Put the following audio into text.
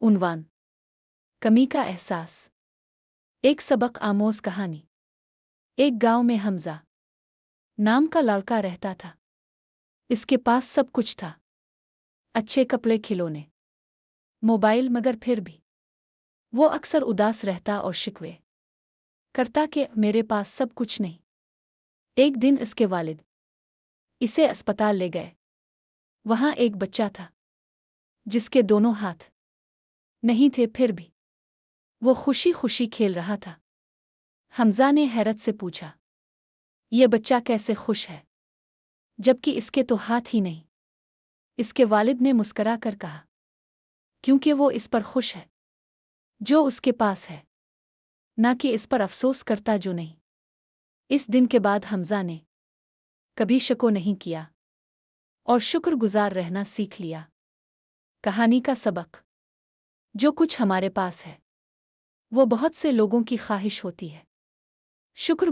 उन्वान कमी का एहसास। एक सबक आमोज कहानी। एक गांव में हमजा नाम का लड़का रहता था। इसके पास सब कुछ था, अच्छे कपड़े, खिलौने, मोबाइल, मगर फिर भी वो अक्सर उदास रहता और शिकवे करता कि मेरे पास सब कुछ नहीं। एक दिन इसके वालिद इसे अस्पताल ले गए। वहां एक बच्चा था जिसके दोनों हाथ नहीं थे, फिर भी वो खुशी खुशी खेल रहा था। हमजा ने हैरत से पूछा, ये बच्चा कैसे खुश है जबकि इसके तो हाथ ही नहीं? इसके वालिद ने मुस्करा कर कहा, क्योंकि वो इस पर खुश है जो उसके पास है, ना कि इस पर अफसोस करता जो नहीं। इस दिन के बाद हमजा ने कभी शको नहीं किया और शुक्रगुजार रहना सीख लिया। कहानी का सबक, जो कुछ हमारे पास है वो बहुत से लोगों की ख्वाहिश होती है। शुक्र